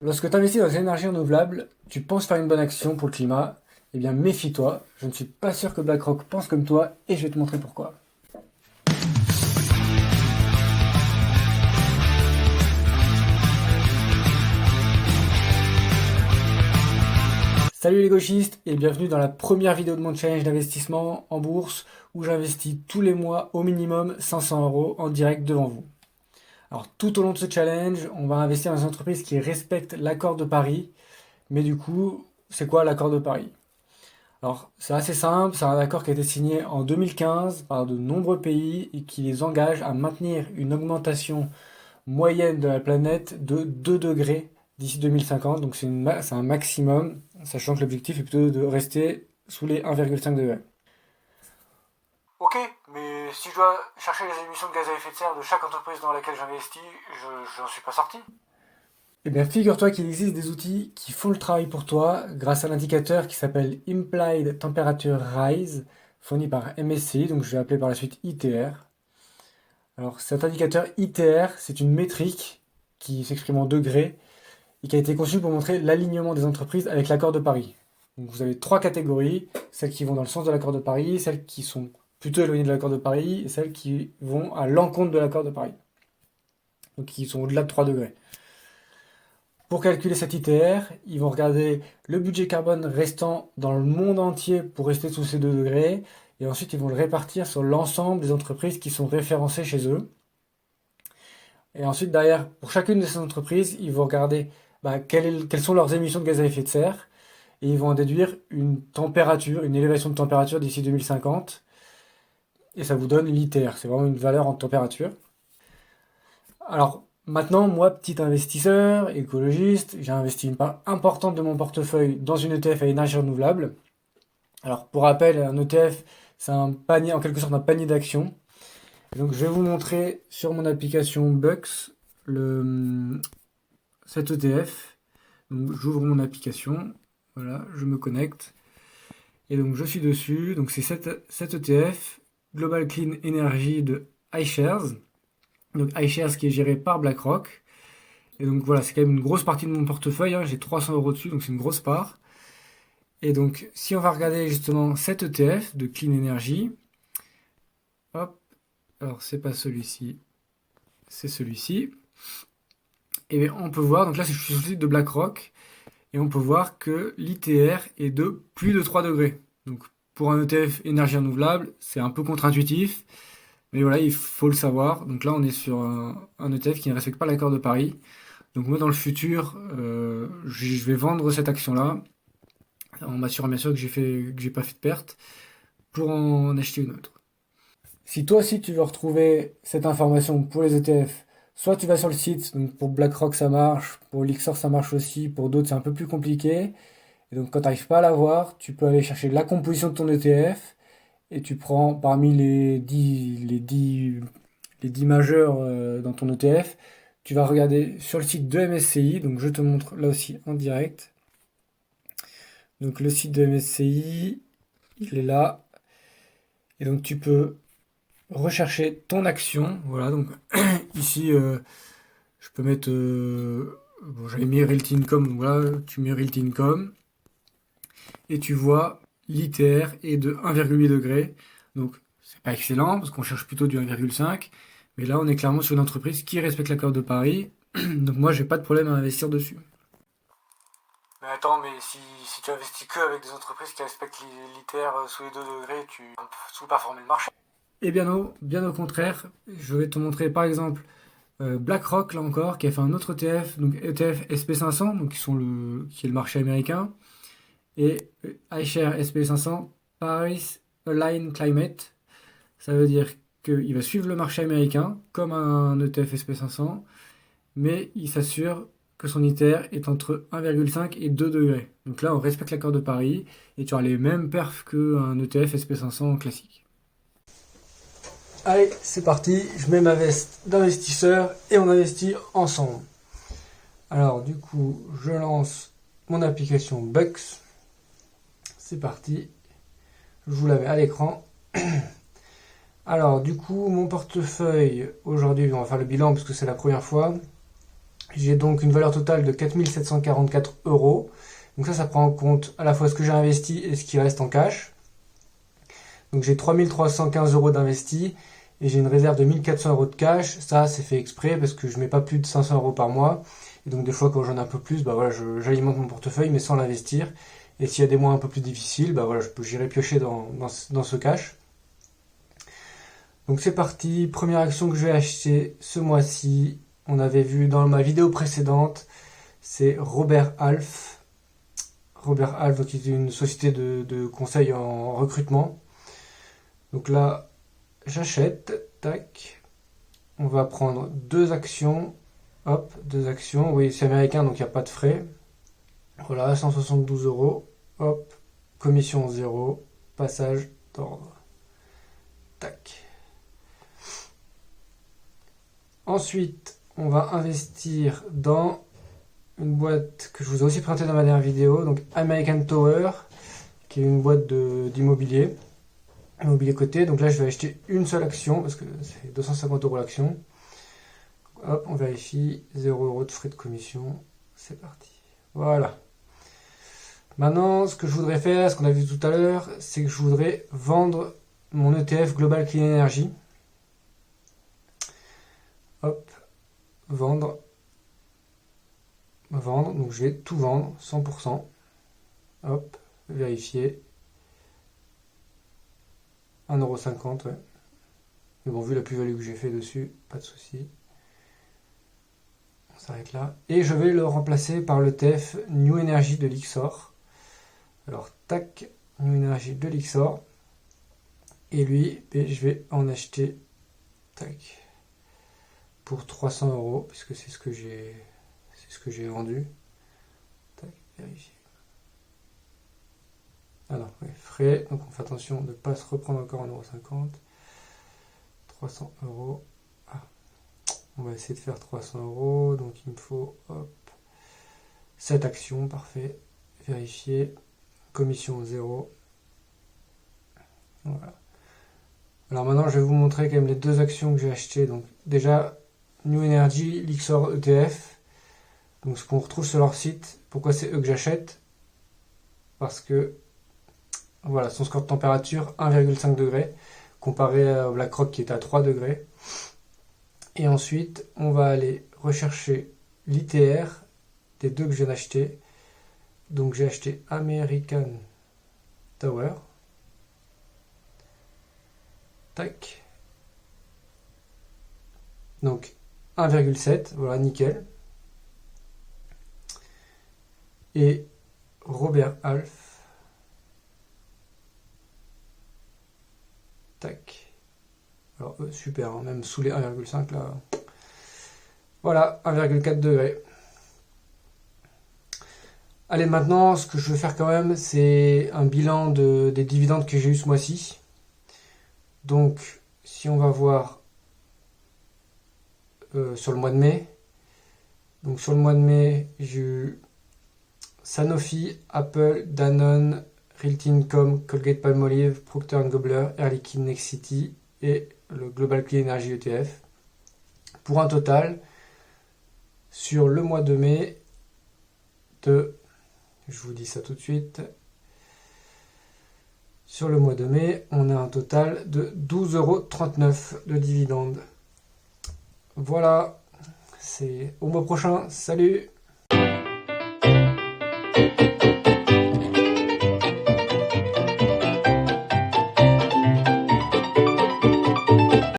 Lorsque tu investis dans les énergies renouvelables, tu penses faire une bonne action pour le climat, eh bien méfie-toi, je ne suis pas sûr que BlackRock pense comme toi et je vais te montrer pourquoi. Salut les gauchistes et bienvenue dans la première vidéo de mon challenge d'investissement en bourse où j'investis tous les mois au minimum 500 euros en direct devant vous. Alors tout au long de ce challenge, on va investir dans une entreprise qui respecte l'accord de Paris, mais du coup, c'est quoi l'accord de Paris? Alors, c'est assez simple, c'est un accord qui a été signé en 2015 par de nombreux pays et qui les engage à maintenir une augmentation moyenne de la planète de 2 degrés d'ici 2050. Donc c'est un maximum, sachant que l'objectif est plutôt de rester sous les 1,5 degrés. Ok, mais si je dois chercher les émissions de gaz à effet de serre de chaque entreprise dans laquelle j'investis, je n'en suis pas sorti. Eh bien, figure-toi qu'il existe des outils qui font le travail pour toi grâce à l'indicateur qui s'appelle Implied Temperature Rise, fourni par MSCI, donc je vais appeler par la suite ITR. Alors cet indicateur ITR, c'est une métrique qui s'exprime en degrés et qui a été conçue pour montrer l'alignement des entreprises avec l'accord de Paris. Donc vous avez trois catégories, celles qui vont dans le sens de l'accord de Paris, celles qui sont plutôt éloignées de l'accord de Paris et celles qui vont à l'encontre de l'accord de Paris. Donc qui sont au-delà de 3 degrés. Pour calculer cet ITR, ils vont regarder le budget carbone restant dans le monde entier pour rester sous ces 2 degrés. Et ensuite, ils vont le répartir sur l'ensemble des entreprises qui sont référencées chez eux. Et ensuite, derrière, pour chacune de ces entreprises, ils vont regarder quelles sont leurs émissions de gaz à effet de serre. Et ils vont en déduire une température, une élévation de température d'ici 2050. Et ça vous donne l'ITR. C'est vraiment une valeur en température. Alors, maintenant, moi, petit investisseur, écologiste, j'ai investi une part importante de mon portefeuille dans une ETF à énergie renouvelable. Alors, pour rappel, un ETF, c'est un panier, en quelque sorte un panier d'actions. Donc, je vais vous montrer sur mon application Bux cet ETF. Donc, j'ouvre mon application. Voilà, je me connecte. Et donc, je suis dessus. Donc, c'est cet ETF, Global Clean Energy de iShares. Donc iShares qui est géré par BlackRock. Et donc voilà, c'est quand même une grosse partie de mon portefeuille, hein. J'ai 300 euros dessus, donc c'est une grosse part. Et donc si on va regarder justement cet ETF de Clean Energy, hop, alors c'est pas celui-ci, c'est celui-ci. Et bien on peut voir, donc là je suis sur le site de BlackRock, et on peut voir que l'ITR est de plus de 3 degrés. Donc pour un ETF énergie renouvelable, c'est un peu contre-intuitif. Mais voilà, il faut le savoir. Donc là, on est sur un ETF qui ne respecte pas l'accord de Paris. Donc moi, dans le futur, je vais vendre cette action-là en m'assurant bien sûr que j'ai pas fait de perte pour en acheter une autre. Si toi aussi tu veux retrouver cette information pour les ETF, soit tu vas sur le site, donc pour BlackRock ça marche, pour Lyxor ça marche aussi, pour d'autres c'est un peu plus compliqué. Et donc quand tu n'arrives pas à l'avoir, tu peux aller chercher la composition de ton ETF et tu prends parmi les 10 majeurs dans ton ETF, tu vas regarder sur le site de MSCI, donc je te montre là aussi en direct. Donc le site de MSCI, il est là. Et donc tu peux rechercher ton action. Voilà, donc ici, je peux mettre... bon, j'avais mis Realty Income, donc voilà, tu mets Realty Income. Et tu vois, l'ITR est de 1,8 degré. Donc c'est pas excellent, parce qu'on cherche plutôt du 1,5. Mais là, on est clairement sur une entreprise qui respecte l'accord de Paris. Donc moi, j'ai pas de problème à investir dessus. Mais attends, mais si tu investis que avec des entreprises qui respectent l'ITR sous les 2 degrés, tu ne peux pas former le marché. Et bien au contraire, je vais te montrer par exemple BlackRock, là encore, qui a fait un autre ETF, donc ETF SP500, donc qui est le marché américain, et iShares SP500 Paris Align Climate. Ça veut dire qu'il va suivre le marché américain comme un ETF SP500, mais il s'assure que son ITR est entre 1,5 et 2 degrés. Donc là, on respecte l'accord de Paris et tu auras les mêmes perfs qu'un ETF SP500 classique. Allez, c'est parti, je mets ma veste d'investisseur et on investit ensemble. Alors du coup, je lance mon application Bux. C'est parti, je vous la mets à l'écran. Alors du coup, mon portefeuille, aujourd'hui on va faire le bilan parce que c'est la première fois. J'ai donc une valeur totale de 4744 euros. Donc ça prend en compte à la fois ce que j'ai investi et ce qui reste en cash. Donc j'ai 3315 euros d'investi et j'ai une réserve de 1400 euros de cash. Ça, c'est fait exprès parce que je mets pas plus de 500 euros par mois. Et donc des fois, quand j'en ai un peu plus, bah voilà, j'alimente mon portefeuille, mais sans l'investir. Et s'il y a des mois un peu plus difficiles, bah voilà, j'irai piocher dans ce cash. Donc c'est parti. Première action que je vais acheter ce mois-ci. On avait vu dans ma vidéo précédente, c'est Robert Half. Robert Half, donc il est une société de conseil en recrutement. Donc là, j'achète, tac. On va prendre deux actions. Hop, deux actions. Oui, c'est américain, donc il n'y a pas de frais. Voilà, 172 euros. Hop, commission 0. Passage d'ordre. Tac. Ensuite, on va investir dans une boîte que je vous ai aussi présentée dans ma dernière vidéo, donc American Tower, qui est une boîte d'immobilier, immobilier coté. Donc là, je vais acheter une seule action parce que c'est 250 euros l'action. Hop, on vérifie, 0 euros de frais de commission. C'est parti. Voilà. Maintenant, ce que je voudrais faire, ce qu'on a vu tout à l'heure, c'est que je voudrais vendre mon ETF Global Clean Energy. Hop, vendre. Donc je vais tout vendre, 100%. Hop, vérifier. 1,50 €, ouais. Mais bon, vu la plus-value que j'ai fait dessus, pas de souci. On s'arrête là. Et je vais le remplacer par l'ETF New Energy de Lyxor. Alors, tac, New Energy de Lyxor. Et lui, je vais en acheter, tac, pour 300 euros, puisque c'est ce que j'ai vendu. Tac, vérifier. Alors, ouais, frais, donc on fait attention de ne pas se reprendre encore 1,50 €. 300 euros. Ah, on va essayer de faire 300 euros, donc il me faut, hop, 7 actions, parfait. Vérifier, commission 0. Voilà. Alors maintenant, je vais vous montrer quand même les deux actions que j'ai achetées. Donc déjà, New Energy, Lyxor ETF. Donc ce qu'on retrouve sur leur site. Pourquoi c'est eux que j'achète? Parce que voilà, son score de température 1,5 degrés comparé à BlackRock qui est à 3 degrés. Et ensuite, on va aller rechercher l'ITR des deux que je viens d'acheter. Donc j'ai acheté American Tower. Tac. Donc 1,7, voilà, nickel. Et Robert Half. Tac. Alors super, hein, même sous les 1,5 là. Voilà, 1,4 degrés. Allez, maintenant, ce que je veux faire quand même, c'est un bilan des dividendes que j'ai eu ce mois-ci. Donc, si on va voir sur le mois de mai, donc sur le mois de mai, j'ai eu Sanofi, Apple, Danone, Realty Income, Colgate-Palmolive, Procter & Gamble, Air Liquide, Nexity et le Global Clean Energy ETF. Pour un total, sur le mois de mai, je vous dis ça tout de suite. Sur le mois de mai, on a un total de 12,39 € de dividendes. Voilà, c'est au mois prochain. Salut!